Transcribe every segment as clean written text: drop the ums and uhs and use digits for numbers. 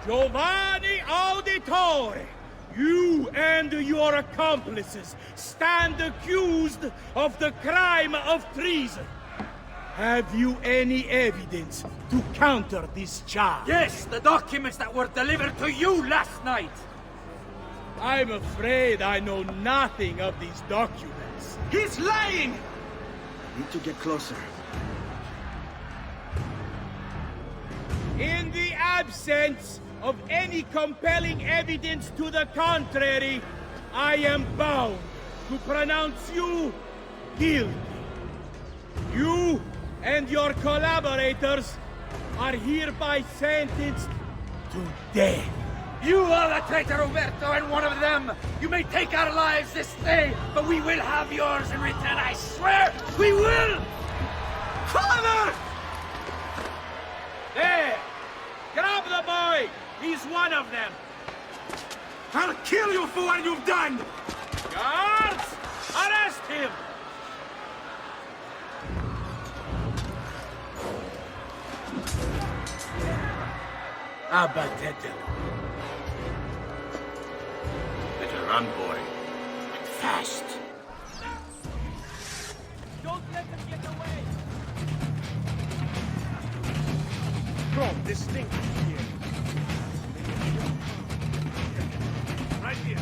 Giovanni Auditore, you and your accomplices stand accused of the crime of treason. Have you any evidence to counter this charge? Yes, the documents that were delivered to you last night. I'm afraid I know nothing of these documents. He's lying! Need to get closer. In the absence of any compelling evidence to the contrary, I am bound to pronounce you guilty. You and your collaborators are hereby sentenced to death. You are the traitor, Roberto, and one of them. You may take our lives this day, but we will have yours in return, I swear! We will! Father! There! Grab the boy! He's one of them! I'll kill you for what you've done! Guards! Arrest him! Abatetelo. Better run, boy. And fast. Don't let them get away! From this thing here. Right here.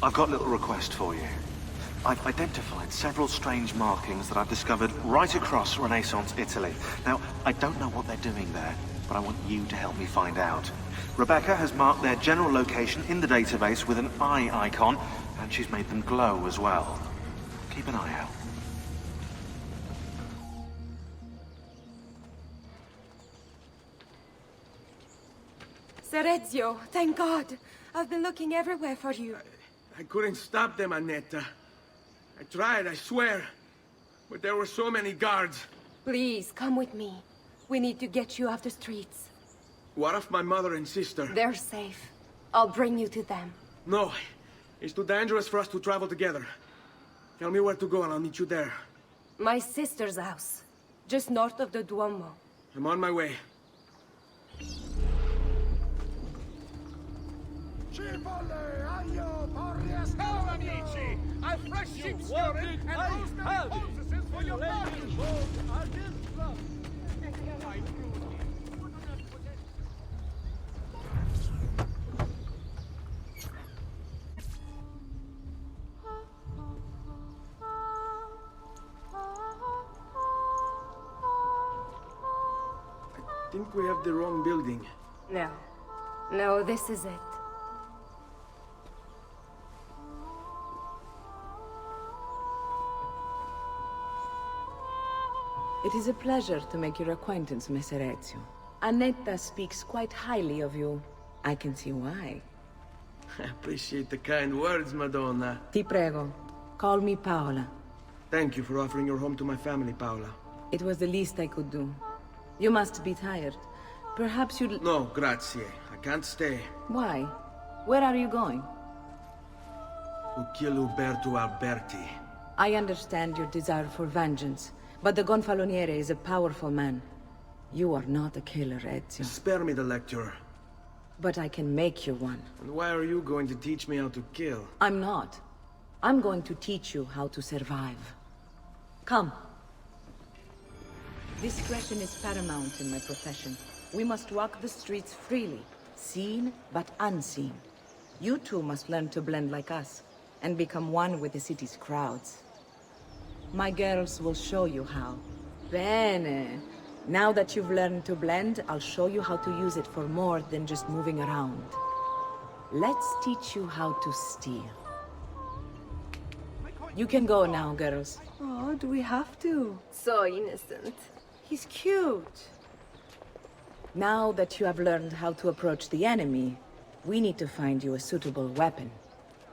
I've got a little request for you. I've identified several strange markings that I've discovered right across Renaissance Italy. Now, I don't know what they're doing there, but I want you to help me find out. Rebecca has marked their general location in the database with an eye icon, and she's made them glow as well. Keep an eye out. Serezio, thank God. I've been looking everywhere for you. I couldn't stop them, Annetta. I tried, I swear. But there were so many guards. Please, come with me. We need to get you off the streets. What of my mother and sister? They're safe. I'll bring you to them. No. It's too dangerous for us to travel together. Tell me where to go and I'll meet you there. My sister's house. Just north of the Duomo. I'm on my way. Ciao, amici! A fresh sheep's urine and rosemary poultices for your body! I think we have the wrong building. No. No, this is it. It is a pleasure to make your acquaintance, Messer Ezio. Annetta speaks quite highly of you. I can see why. I appreciate the kind words, Madonna. Ti prego, call me Paola. Thank you for offering your home to my family, Paola. It was the least I could do. You must be tired. Perhaps you'd... No, grazie. I can't stay. Why? Where are you going? To kill Uberto Alberti. I understand your desire for vengeance, but the Gonfaloniere is a powerful man. You are not a killer, Ezio. Spare me the lecture. But I can make you one. And why are you going to teach me how to kill? I'm not. I'm going to teach you how to survive. Come. Discretion is paramount in my profession. We must walk the streets freely, seen but unseen. You too must learn to blend like us, and become one with the city's crowds. My girls will show you how. Bene. Now that you've learned to blend, I'll show you how to use it for more than just moving around. Let's teach you how to steal. You can go now, girls. Oh, do we have to? So innocent. He's cute. Now that you have learned how to approach the enemy, we need to find you a suitable weapon.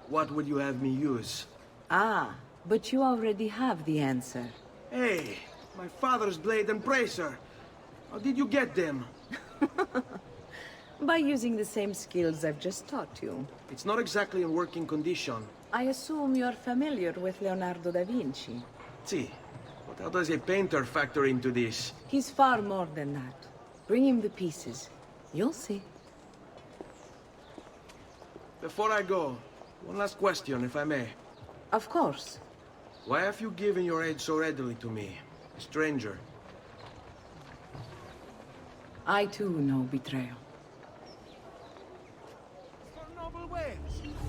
What would you have me use? Ah, but you already have the answer. Hey, my father's blade and bracer. How did you get them? By using the same skills I've just taught you. It's not exactly in working condition. I assume you're familiar with Leonardo da Vinci. See, but how does a painter factor into this? He's far more than that. Bring him the pieces. You'll see. Before I go, one last question, if I may. Of course. Why have you given your aid so readily to me, a stranger? I too know betrayal. For noble ways,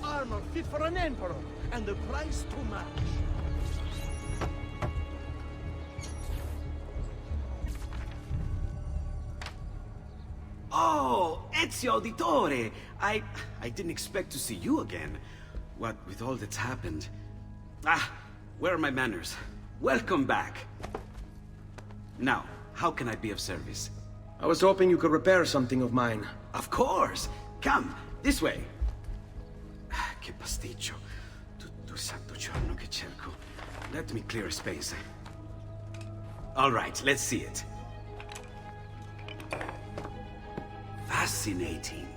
armor fit for an emperor, and the price too much. Oh, Ezio Auditore! I didn't expect to see you again. What with all that's happened. Ah, where are my manners? Welcome back. Now, how can I be of service? I was hoping you could repair something of mine. Of course! Come, this way! Ah, che pasticcio. Tutto il santo giorno che cerco. Let me clear a space. All right, let's see it. Fascinating.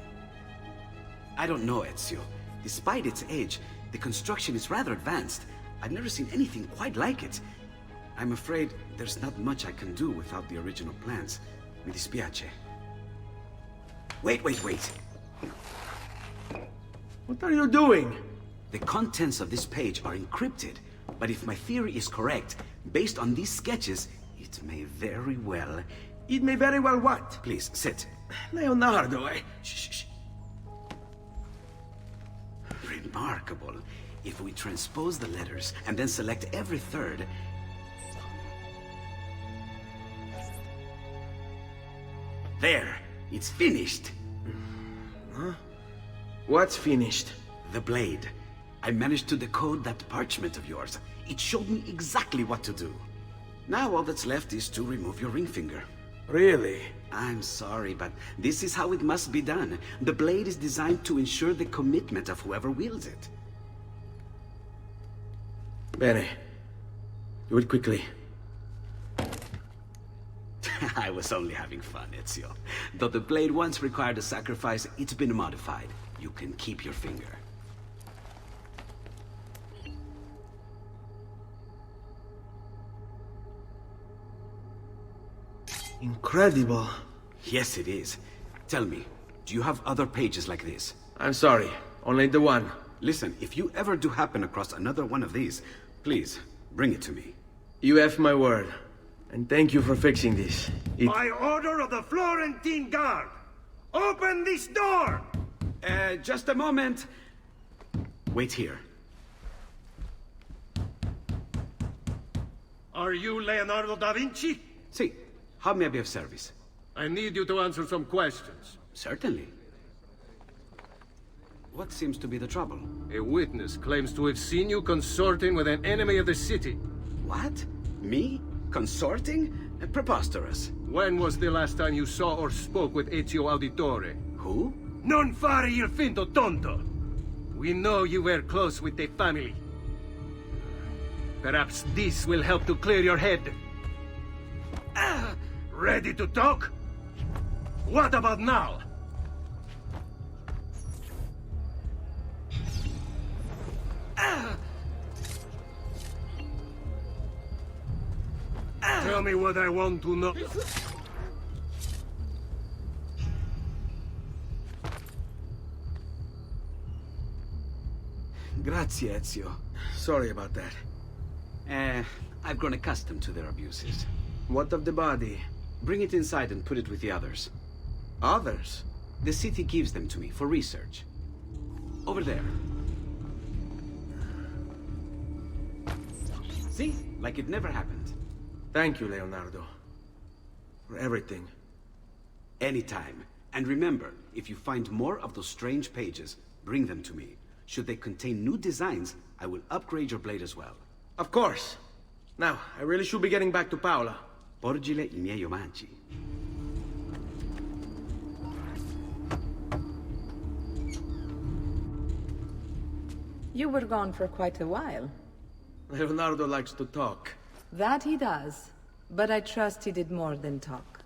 I don't know, Ezio. Despite its age, the construction is rather advanced. I've never seen anything quite like it. I'm afraid there's not much I can do without the original plans. Mi dispiace. Wait. What are you doing? The contents of this page are encrypted, but if my theory is correct, based on these sketches, it may very well... It may very well what? Please, sit. Leonardo, Shh. Remarkable. If we transpose the letters and then select every third... There! It's finished! Huh? What's finished? The blade. I managed to decode that parchment of yours. It showed me exactly what to do. Now all that's left is to remove your ring finger. Really? I'm sorry, but this is how it must be done. The blade is designed to ensure the commitment of whoever wields it. Bene. Do it quickly. I was only having fun, Ezio. Though the blade once required a sacrifice, it's been modified. You can keep your finger. Incredible. Yes, it is. Tell me, do you have other pages like this? I'm sorry. Only the one. Listen, if you ever do happen across another one of these, please, bring it to me. You have my word. And thank you for fixing this. By order of the Florentine Guard, open this door! Just a moment. Wait here. Are you Leonardo da Vinci? See, how may I be of service? I need you to answer some questions. Certainly. What seems to be the trouble? A witness claims to have seen you consorting with an enemy of the city. What? Me? Consorting? Preposterous. When was the last time you saw or spoke with Ezio Auditore? Who? Non fare il finto tonto! We know you were close with the family. Perhaps this will help to clear your head. Ready to talk? What about now? Tell me what I want to know. Grazie, Ezio. Sorry about that. I've grown accustomed to their abuses. What of the body? Bring it inside and put it with the others. Others? The city gives them to me for research. Over there. See? Like it never happened. Thank you, Leonardo. For everything. Anytime. And remember, if you find more of those strange pages, Bring them to me. Should they contain new designs, I will upgrade your blade as well. Of course. Now, I really should be getting back to Paola. Porgile I miei omaggi. You were gone for quite a while. Leonardo likes to talk. That he does. But I trust he did more than talk.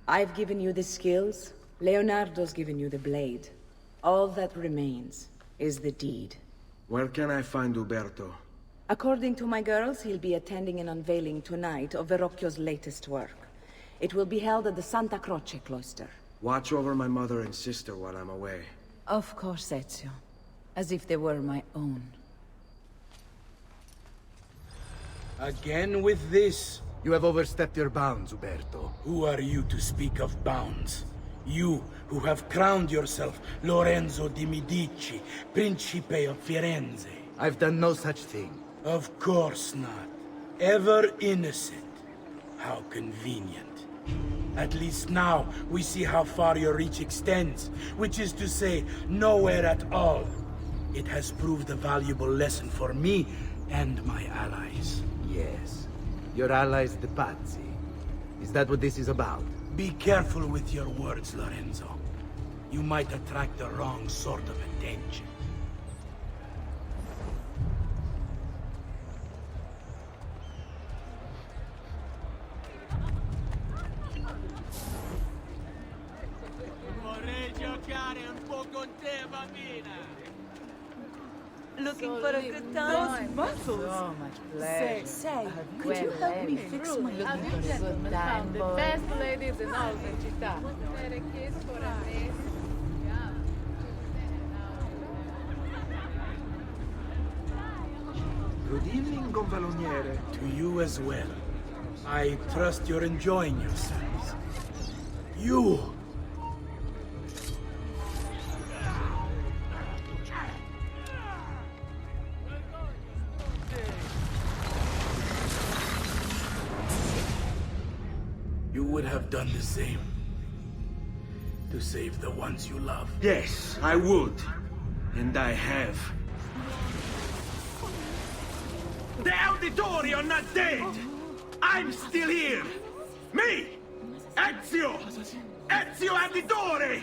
I've given you the skills. Leonardo's given you the blade. All that remains is the deed. Where can I find Uberto? According to my girls, he'll be attending an unveiling tonight of Verrocchio's latest work. It will be held at the Santa Croce cloister. Watch over my mother and sister while I'm away. Of course, Ezio. As if they were my own. Again with this? You have overstepped your bounds, Uberto. Who are you to speak of bounds? You, who have crowned yourself Lorenzo di Medici, Principe of Firenze. I've done no such thing. Of course not. Ever innocent. How convenient. At least now, we see how far your reach extends, which is to say, nowhere at all. It has proved a valuable lesson for me and my allies. Yes. Your allies, the Pazzi. Is that what this is about? Be careful with your words, Lorenzo. You might attract the wrong sort of attention. Vorrei giocare un po' con te, bambina. Looking for a good time? So much pleasure. Say, could you help me fix my Found the best ladies in all the città. Good evening, Gonfaloniere. To you as well. I trust you're enjoying yourselves. You! You would have done the same. To save the ones you love. Yes, I would. And I have. The Auditori are not dead! I'm still here! Me! Ezio! Ezio Auditore!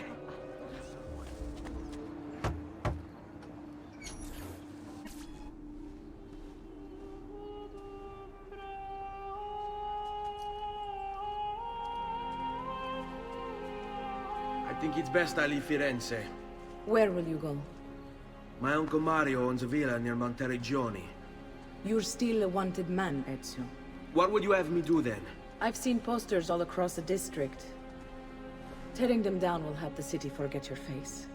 I think it's best I leave Firenze. Where will you go? My Uncle Mario owns a villa near Monteriggioni. You're still a wanted man, Ezio. What would you have me do then? I've seen posters all across the district. Tearing them down will help the city forget your face.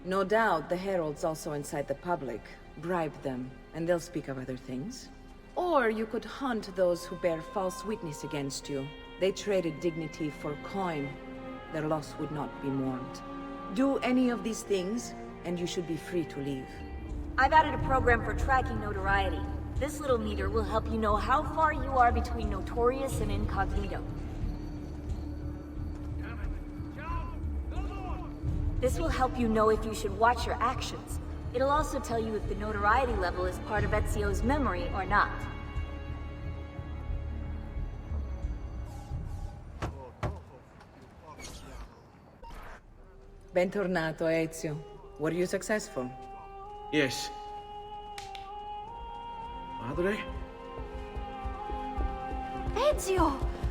No doubt the heralds also incite the public. Bribe them, and they'll speak of other things. Or you could hunt those who bear false witness against you. They traded dignity for coin. Their loss would not be mourned. Do any of these things, and you should be free to leave. I've added a program for tracking notoriety. This little meter will help you know how far you are between notorious and incognito. This will help you know if you should watch your actions. It'll also tell you if the notoriety level is part of Ezio's memory or not. Bentornato, Ezio. Were you successful? Yes. Madre? Ezio!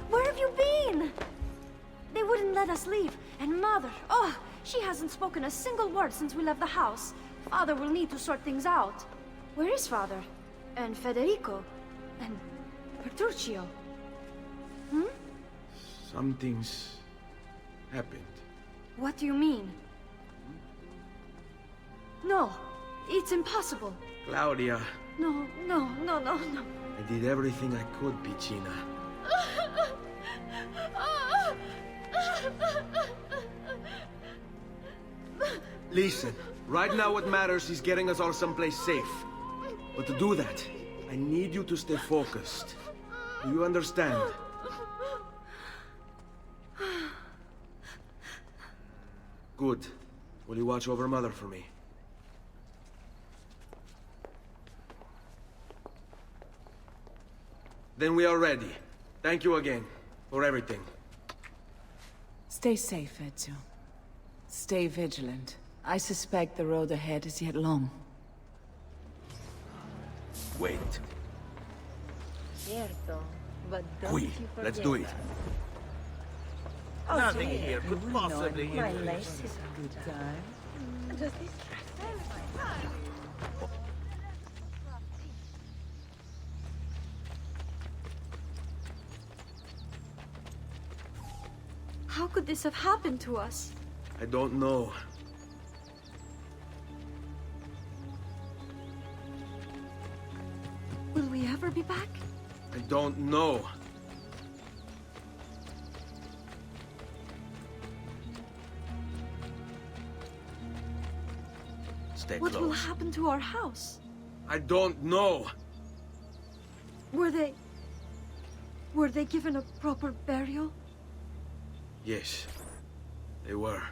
Where have you been? They wouldn't let us leave. And Mother, oh, she hasn't spoken a single word since we left the house. Father will need to sort things out. Where is Father? And Federico? And Petruccio? Hmm? Something's happened. What do you mean? No, it's impossible. Claudia, No. I did everything I could, Piccina. Listen, right now what matters is getting us all someplace safe. But to do that, I need you to stay focused. Do you understand? Good. Will you watch over Mother for me? Then we are ready. Thank you again for everything. Stay safe, Ezio. Stay vigilant. I suspect the road ahead is yet long. Wait. Certo, but don't Qui, you forget let's do it. that. Nothing here could possibly My hinder life us. is a good time. Does this How could this have happened to us? I don't know. Will we ever be back? I don't know. Stay What will close. happen to our house? I don't know. Were they given a proper burial? Yes, they were.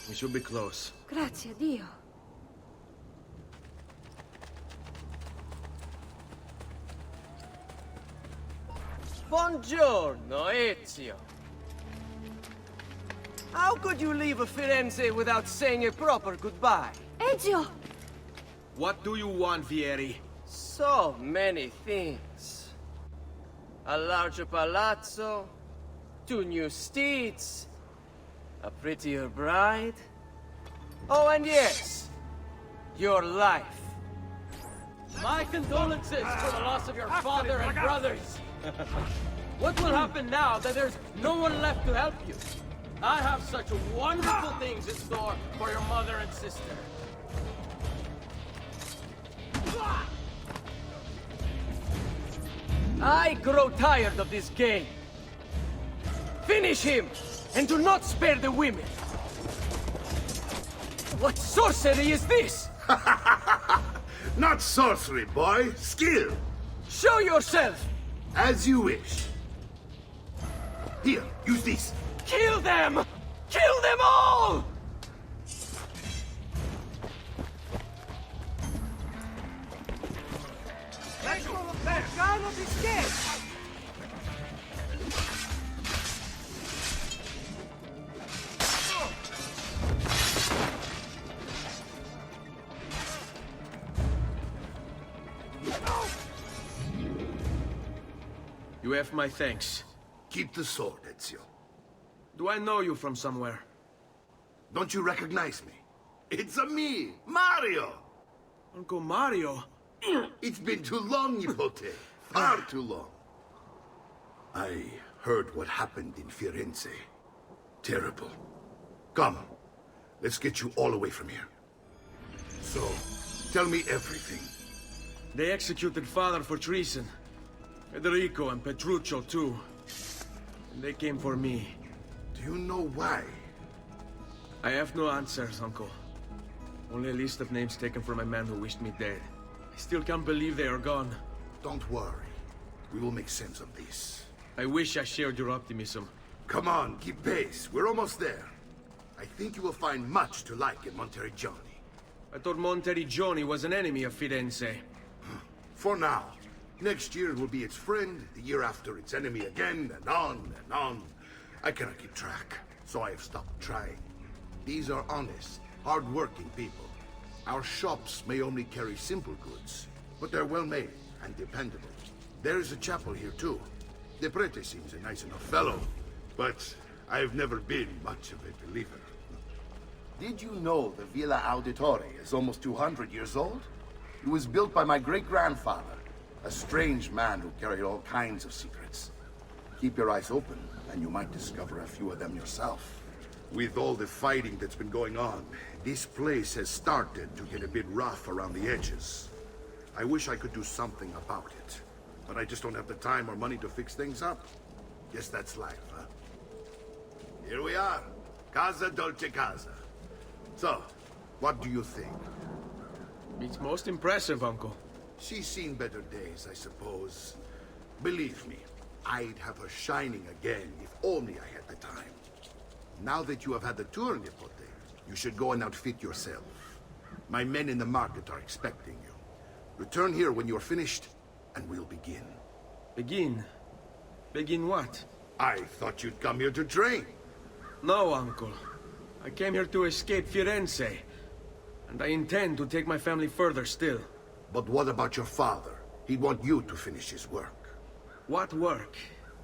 We should be close. Grazie a Dio. Buongiorno, Ezio. How could you leave Firenze without saying a proper goodbye? Ezio! What do you want, Vieri? So many things. A larger palazzo, 2 new steeds, a prettier bride. Oh, and yes, your life. My condolences for the loss of your father and brothers. What will happen now that there's no one left to help you? I have such wonderful things in store for your mother and sister. I grow tired of this game. Finish him, and do not spare the women. What sorcery is this? Not sorcery, boy. Skill. Show yourself! As you wish. Here, use this. Kill them! Kill them all! You have my thanks. Keep the sword, Ezio. Do I know you from somewhere? Don't you recognize me? It's a me, Mario! Uncle Mario? It's been too long, Nipote. Far too long. I heard what happened in Firenze. Terrible. Come, let's get you all away from here. So, tell me everything. They executed father for treason. Federico and Petruccio too. And they came for me. Do you know why? I have no answers, Uncle. Only a list of names taken from a man who wished me dead. I still can't believe they are gone. Don't worry. We will make sense of this. I wish I shared your optimism. Come on, keep pace. We're almost there. I think you will find much to like in Monteriggioni. I thought Monteriggioni was an enemy of Firenze. For now. Next year will be its friend, the year after its enemy again, and on and on. I cannot keep track, so I have stopped trying. These are honest, hard-working people. Our shops may only carry simple goods, but they're well-made and dependable. There is a chapel here, too. The prete seems a nice enough fellow, but I've never been much of a believer. Did you know the Villa Auditore is almost 200 years old? It was built by my great-grandfather, a strange man who carried all kinds of secrets. Keep your eyes open, and you might discover a few of them yourself. With all the fighting that's been going on, this place has started to get a bit rough around the edges. I wish I could do something about it, but I just don't have the time or money to fix things up. Guess that's life, huh? Here we are. Casa Dolce Casa. So, what do you think? It's most impressive, Uncle. She's seen better days, I suppose. Believe me, I'd have her shining again if only I had the time. Now that you have had the tour, Nipote, you should go and outfit yourself. My men in the market are expecting you. Return here when you're finished, and we'll begin. Begin? Begin what? I thought you'd come here to train. No, Uncle. I came here to escape Firenze. And I intend to take my family further still. But what about your father? He'd want you to finish his work. What work?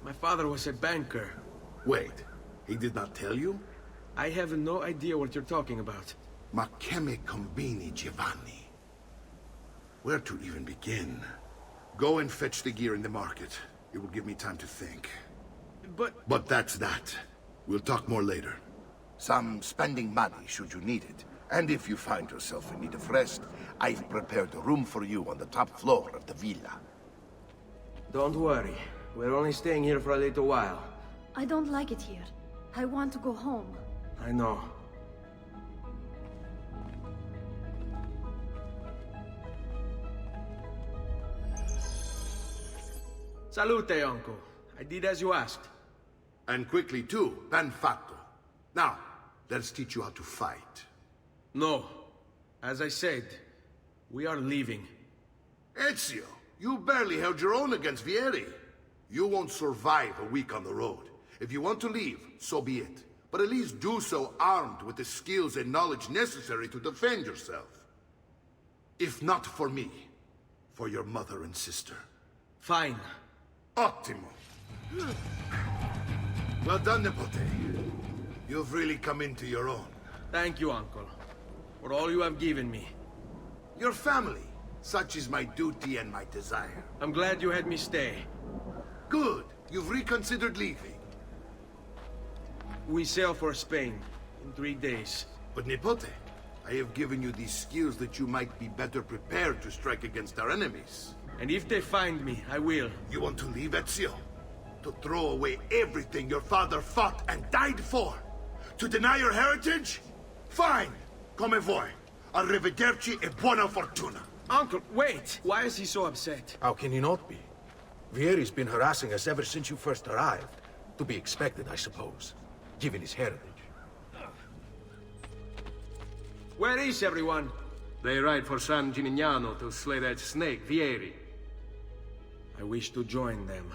My father was a banker. Wait, he did not tell you? I have no idea what you're talking about. Ma che me combini, Giovanni? Where to even begin? Go and fetch the gear in the market. It will give me time to think. But that's that. We'll talk more later. Some spending money should you need it. And if you find yourself in need of rest, I've prepared a room for you on the top floor of the villa. Don't worry. We're only staying here for a little while. I don't like it here. I want to go home. I know. Salute, Uncle. I did as you asked. And quickly too, ben fatto. Now, let's teach you how to fight. No. As I said, we are leaving. Ezio, you barely held your own against Vieri. You won't survive a week on the road. If you want to leave, so be it. But at least do so armed with the skills and knowledge necessary to defend yourself. If not for me, for your mother and sister. Fine. Ottimo. Well done, Nipote. You've really come into your own. Thank you, Uncle, for all you have given me. Your family. Such is my duty and my desire. I'm glad you had me stay. Good. You've reconsidered leaving. We sail for Spain in 3 days. But Nipote, I have given you these skills that you might be better prepared to strike against our enemies. And if they find me, I will. You want to leave, Ezio? To throw away everything your father fought and died for? To deny your heritage? Fine. Come vuoi. Arrivederci e buona fortuna. Uncle, wait! Why is he so upset? How can he not be? Vieri's been harassing us ever since you first arrived. To be expected, I suppose, given his heritage. Where is everyone? They ride for San Gimignano to slay that snake, Vieri. I wish to join them.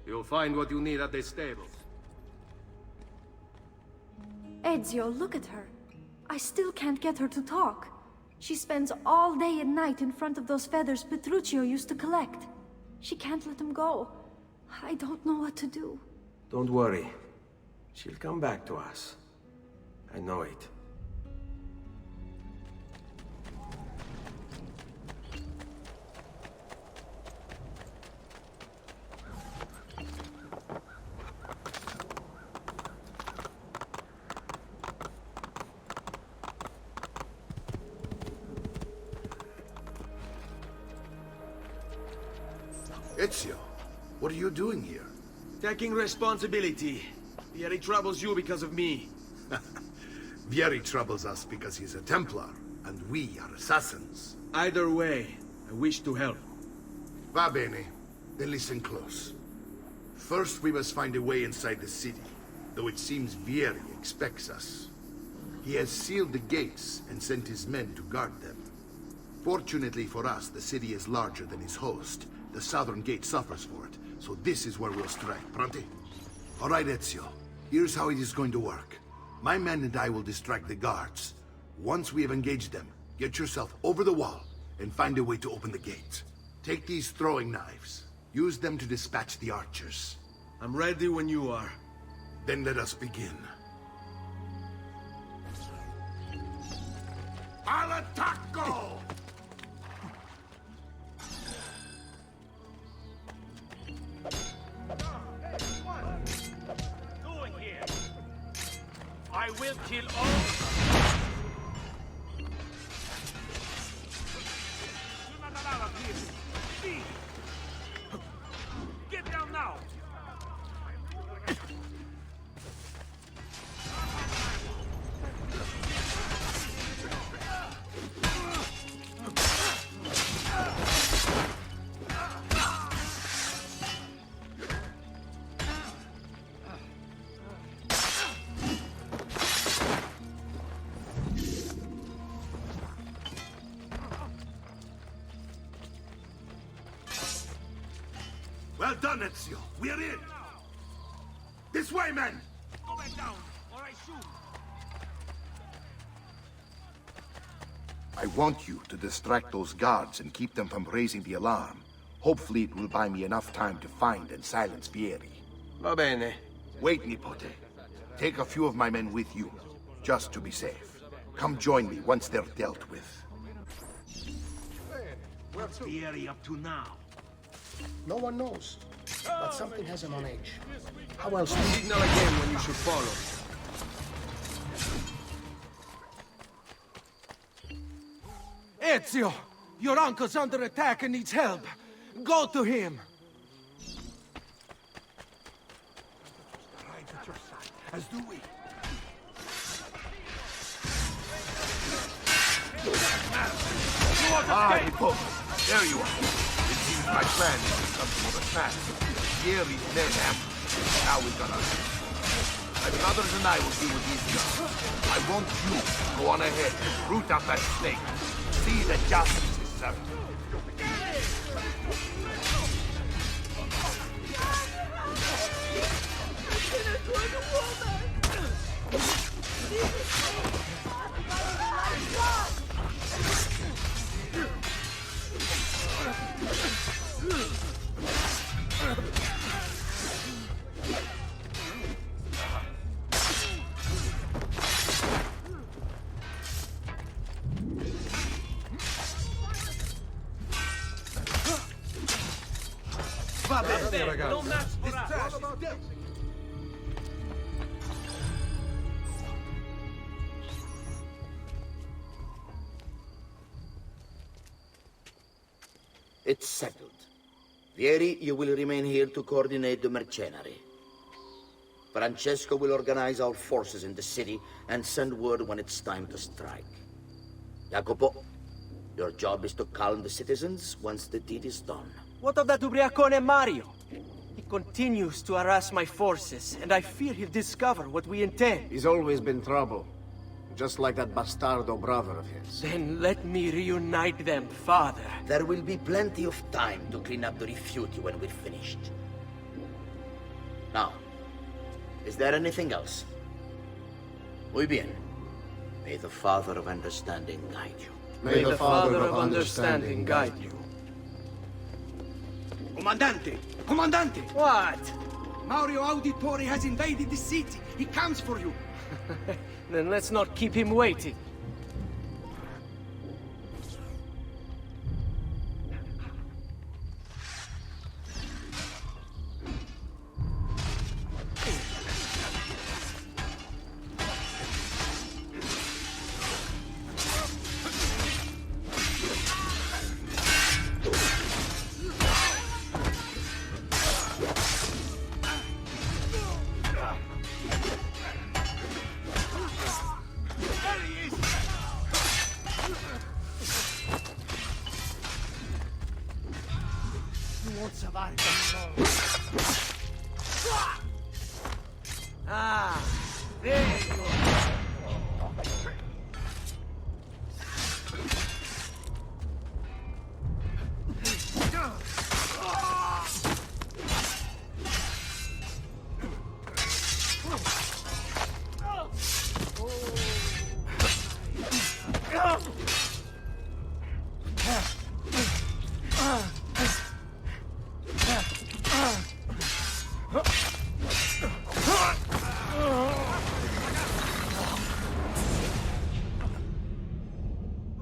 You'll find what you need at the stables. Ezio, look at her. I still can't get her to talk. She spends all day and night in front of those feathers Petruchio used to collect. She can't let them go. I don't know what to do. Don't worry. She'll come back to us. I know it. Ezio, what are you doing here? Taking responsibility. Vieri troubles you because of me. Vieri troubles us because he's a Templar, and we are assassins. Either way, I wish to help. Va bene. Then listen close. First, we must find a way inside the city, though it seems Vieri expects us. He has sealed the gates and sent his men to guard them. Fortunately for us, the city is larger than his host. The southern gate suffers for it, so this is where we'll strike. Pronti? All right, Ezio. Here's how it is going to work. My men and I will distract the guards. Once we have engaged them, get yourself over the wall and find a way to open the gate. Take these throwing knives. Use them to dispatch the archers. I'm ready when you are. Then let us begin. Al attacco! I Well done, Ezio. We're in. This way, men. Go back down, or I shoot. I want you to distract those guards and keep them from raising the alarm. Hopefully it will buy me enough time to find and silence Vieri. Va bene. Wait, Nipote. Take a few of my men with you, just to be safe. Come join me once they're dealt with. What's Vieri up to now? No one knows, but something has him on edge. How else? Signal again when you should follow. Ezio! Your uncle's under attack and needs help. Go to him! Right at your side, as do we. Ah, Nipote. There you are. It seems my plan is something of a snap. Vieri's men ambushed. Now we gotta... My brothers and I will deal with these guys. I want you to go on ahead and root out that snake. See that justice is served. Va bene, ragazzi. This trash is dead. It's settled. Vieri, you will remain here to coordinate the mercenary. Francesco will organize our forces in the city and send word when it's time to strike. Jacopo, your job is to calm the citizens once the deed is done. What of that ubriacone Mario? He continues to harass my forces, and I fear he'll discover what we intend. He's always been trouble. Just like that bastardo brother of his. Then let me reunite them, father. There will be plenty of time to clean up the rifiuti when we're finished. Now, is there anything else? Muy bien. May the Father of Understanding guide you. May the Father of Understanding guide you. Comandante! Comandante! What? Mario Auditore has invaded the city. He comes for you. Then let's not keep him waiting. Ah, there you are.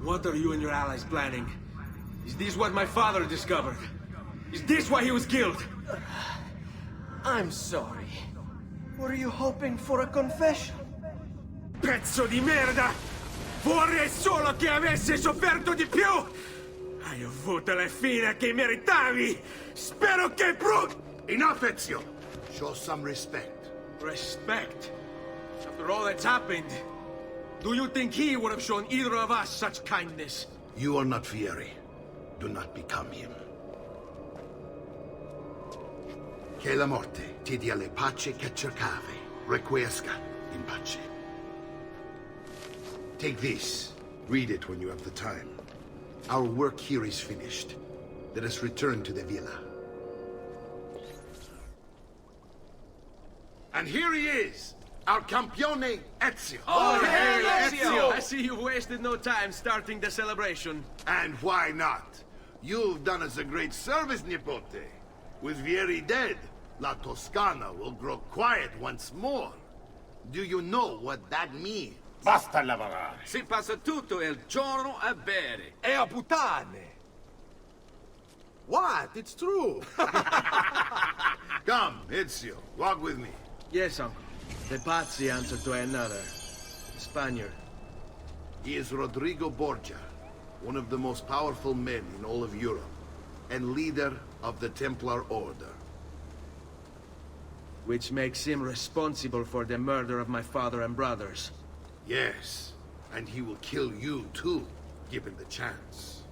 What are you and your allies planning? Is this what my father discovered? Is this why he was killed? I'm sorry. Were you hoping for a confession? Pezzo di merda! Vorrei solo che avessi sofferto di più! Hai avuto la fine che meritavi! Spero che Enough, Ezio! Show some respect. Respect? After all that's happened, do you think he would have shown either of us such kindness? You are not Vieri. Do not become him. Che la morte ti dia le pace che cercavi. Requiesca in pace. Take this. Read it when you have the time. Our work here is finished. Let us return to the villa. And here he is, our campione Ezio. Oh, hey, Ezio! I see you've wasted no time starting the celebration. And why not? You've done us a great service, Nipote. With Vieri dead, La Toscana will grow quiet once more. Do you know what that means? Basta lavorare. Si passa tutto il giorno a bere. E a puttane. What? It's true. Come, Ezio, walk with me. Yes, uncle. The Pazzi answer to another. Spaniard. He is Rodrigo Borgia, one of the most powerful men in all of Europe, and leader of the Templar Order. Which makes him responsible for the murder of my father and brothers. Yes, and he will kill you too, given the chance.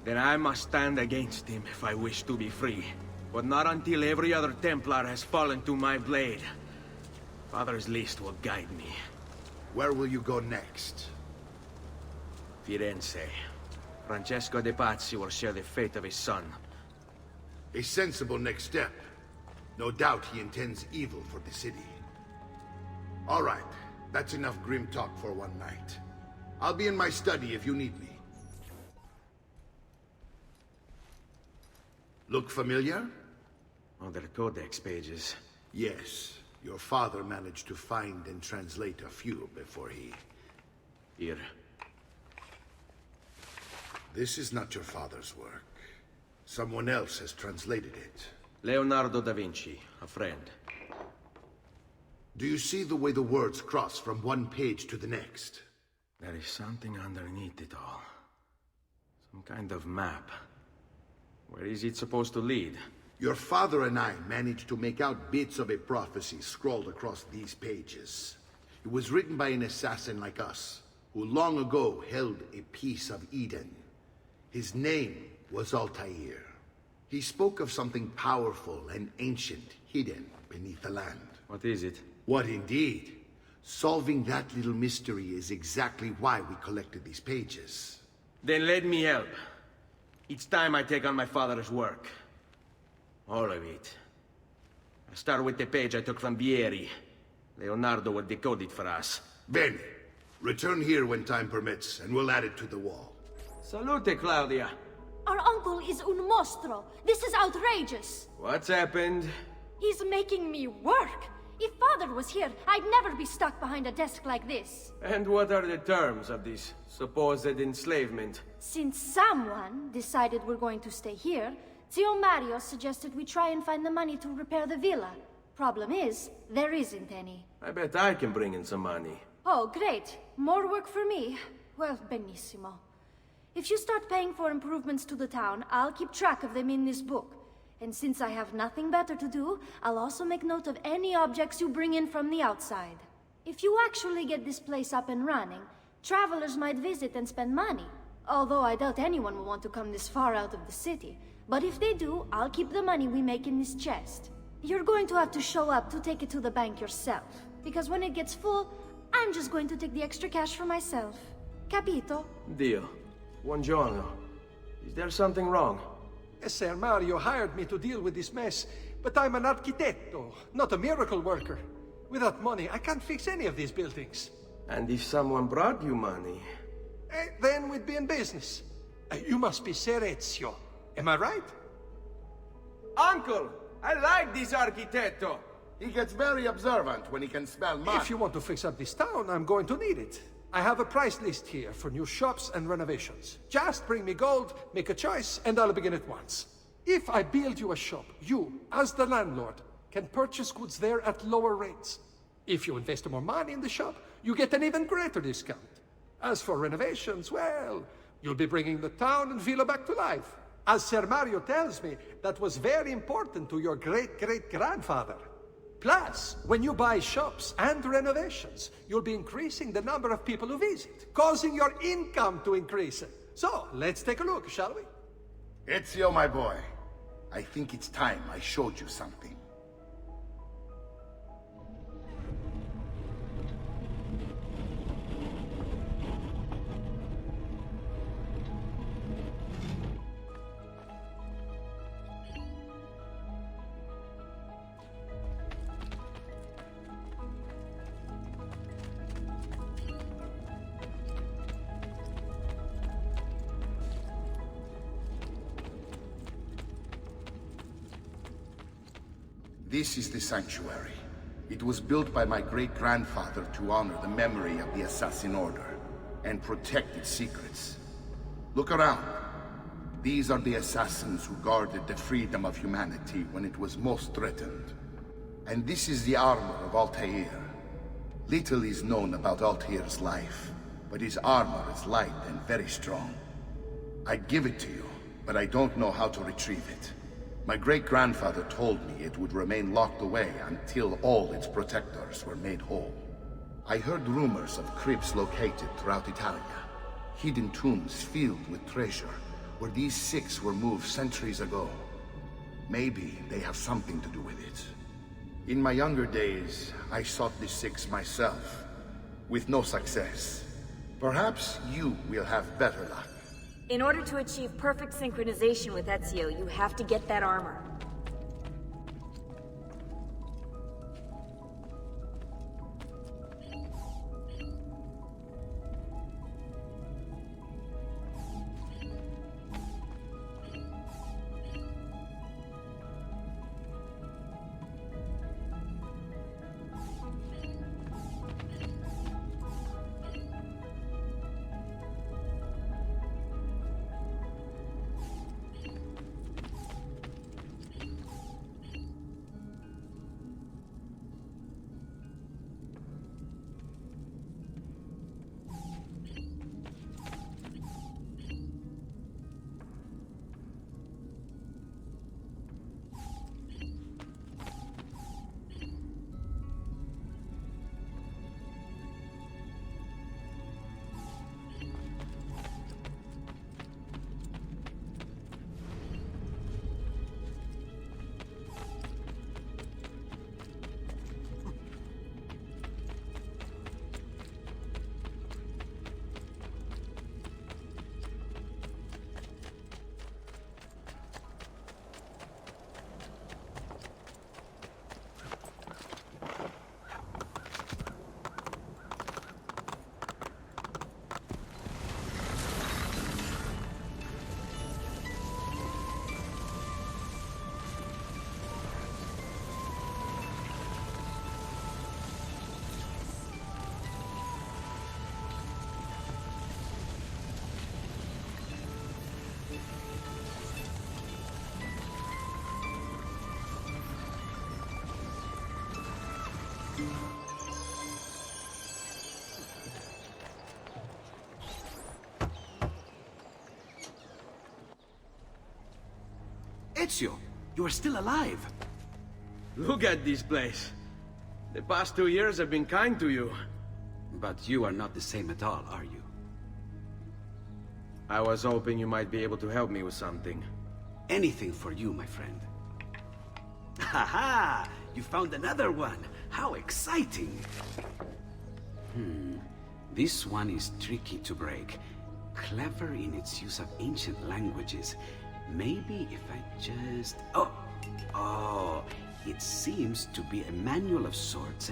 Then I must stand against him if I wish to be free. But not until every other Templar has fallen to my blade. Father's list will guide me. Where will you go next? Firenze. Francesco de Pazzi will share the fate of his son. A sensible next step. No doubt he intends evil for the city. All right, that's enough grim talk for one night. I'll be in my study if you need me. Look familiar? Other codex pages. Yes. Your father managed to find and translate a few before he... Here. This is not your father's work. Someone else has translated it. Leonardo da Vinci, a friend. Do you see the way the words cross from one page to the next? There is something underneath it all. Some kind of map. Where is it supposed to lead? Your father and I managed to make out bits of a prophecy scrawled across these pages. It was written by an assassin like us, who long ago held a piece of Eden. His name was Altair. He spoke of something powerful and ancient hidden beneath the land. What is it? What indeed? Solving that little mystery is exactly why we collected these pages. Then let me help. Each time I take on my father's work. All of it. I start with the page I took from Vieri. Leonardo will decode it for us. Bene. Return here when time permits, and we'll add it to the wall. Salute, Claudia. Our uncle is un mostro. This is outrageous. What's happened? He's making me work. If father was here, I'd never be stuck behind a desk like this. And what are the terms of this supposed enslavement? Since someone decided we're going to stay here, Zio Mario suggested we try and find the money to repair the villa. Problem is, there isn't any. I bet I can bring in some money. Oh, great. More work for me. Well, benissimo. If you start paying for improvements to the town, I'll keep track of them in this book. And since I have nothing better to do, I'll also make note of any objects you bring in from the outside. If you actually get this place up and running, travelers might visit and spend money. Although I doubt anyone will want to come this far out of the city. But if they do, I'll keep the money we make in this chest. You're going to have to show up to take it to the bank yourself. Because when it gets full, I'm just going to take the extra cash for myself. Capito? Deal. Buongiorno. Is there something wrong? Ser Mario hired me to deal with this mess, but I'm an architetto, not a miracle worker. Without money, I can't fix any of these buildings. And if someone brought you money? Then we'd be in business. You must be Ser Ezio. Am I right? Uncle! I like this architetto! He gets very observant when he can smell money. If you want to fix up this town, I'm going to need it. I have a price list here for new shops and renovations. Just bring me gold, make a choice, and I'll begin at once. If I build you a shop, you, as the landlord, can purchase goods there at lower rates. If you invest more money in the shop, you get an even greater discount. As for renovations, well, you'll be bringing the town and villa back to life. As Ser Mario tells me, that was very important to your great-great-grandfather. Plus, when you buy shops and renovations, you'll be increasing the number of people who visit, causing your income to increase. So, let's take a look, shall we? Ezio, my boy. I think it's time I showed you something. This is the sanctuary. It was built by my great-grandfather to honor the memory of the Assassin Order and protect its secrets. Look around. These are the assassins who guarded the freedom of humanity when it was most threatened. And this is the armor of Altair. Little is known about Altair's life, but his armor is light and very strong. I'd give it to you, but I don't know how to retrieve it. My great-grandfather told me it would remain locked away until all its protectors were made whole. I heard rumors of crypts located throughout Italia, hidden tombs filled with treasure, where these six were moved centuries ago. Maybe they have something to do with it. In my younger days, I sought the six myself, with no success. Perhaps you will have better luck. In order to achieve perfect synchronization with Ezio, you have to get that armor. Ezio, you are still alive. Look at this place. The past 2 years have been kind to you. But you are not the same at all, are you? I was hoping you might be able to help me with something. Anything for you, my friend. Ha-ha! You found another one! How exciting! This one is tricky to break. Clever in its use of ancient languages. Maybe if I just... Oh, it seems to be a manual of sorts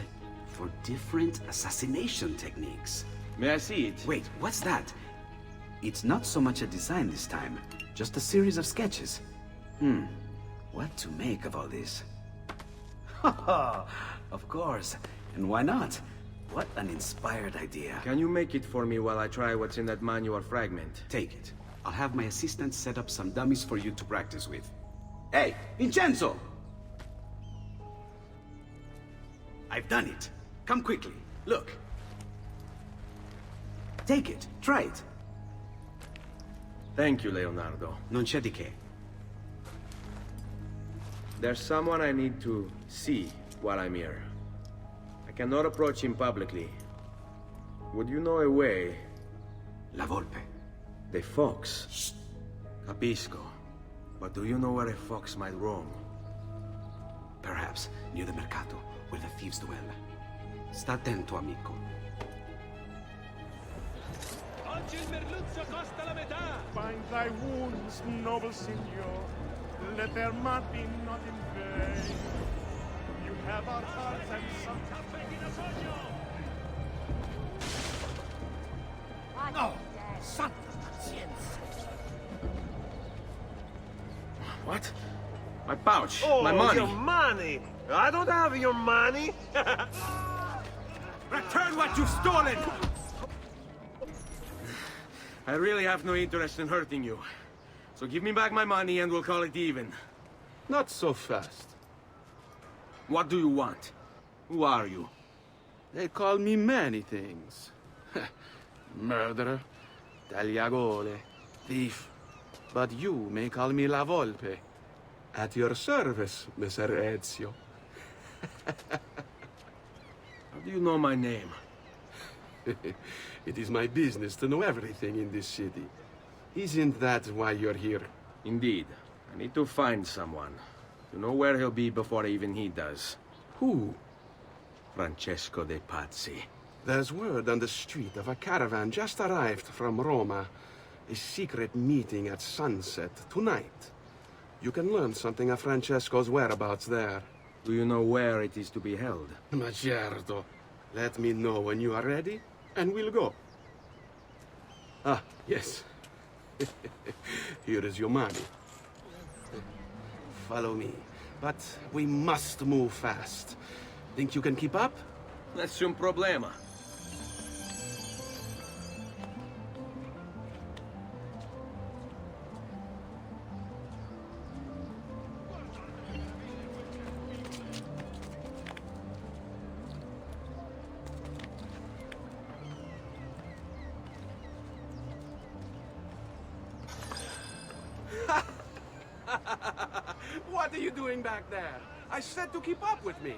for different assassination techniques. May I see it? Wait, what's that? It's not so much a design this time, just a series of sketches. What to make of all this? Of course, and why not? What an inspired idea. Can you make it for me while I try what's in that manual fragment? Take it. I'll have my assistant set up some dummies for you to practice with. Hey, Vincenzo! I've done it. Come quickly. Look. Take it. Try it. Thank you, Leonardo. Non c'è di che. There's someone I need to see while I'm here. I cannot approach him publicly. Would you know a way? La Volpe. The fox. Shh. Capisco. But do you know where a fox might roam? Perhaps near the Mercato, where the thieves dwell. Sta attento, amico. Bind thy wounds, noble signor. Let their mark be not in vain. You have our hearts and some... No! Santa pazienza! What? My pouch! Oh, my money! your money! I don't have your money. Return what you've stolen! I really have no interest in hurting you. So give me back my money and we'll call it even. Not so fast. What do you want? Who are you? They call me many things. Murderer, tagliagole, thief. But you may call me La Volpe. At your service, Messer Ezio. How do you know my name? It is my business to know everything in this city. Isn't that why you're here? Indeed. I need to find someone. To know where he'll be before even he does. Who? Francesco de Pazzi. There's word on the street of a caravan just arrived from Roma. A secret meeting at sunset tonight. You can learn something of Francesco's whereabouts there. Do you know where it is to be held? Ma certo. Let me know when you are ready, and we'll go. Ah, yes. Here is your money. Follow me. But we must move fast. Think you can keep up? Nessun problema. What are you doing back there? I said to keep up with me.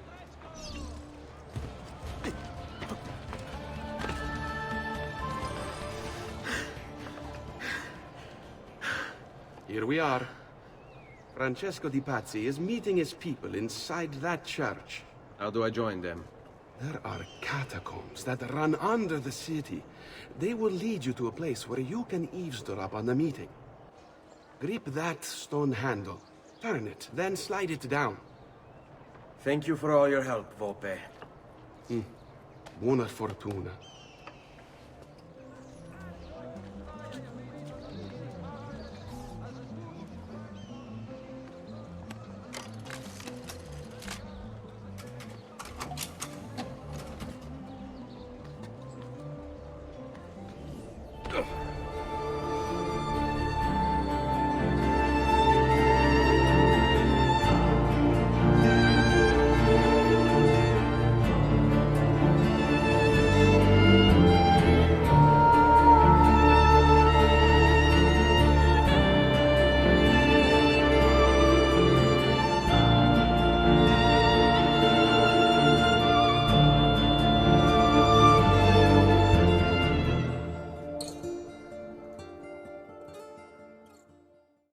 Here we are. Francesco di Pazzi is meeting his people inside that church. How do I join them? There are catacombs that run under the city. They will lead you to a place where you can eavesdrop on the meeting. Grip that stone handle. Turn it, then slide it down. Thank you for all your help, Volpe. Buona fortuna.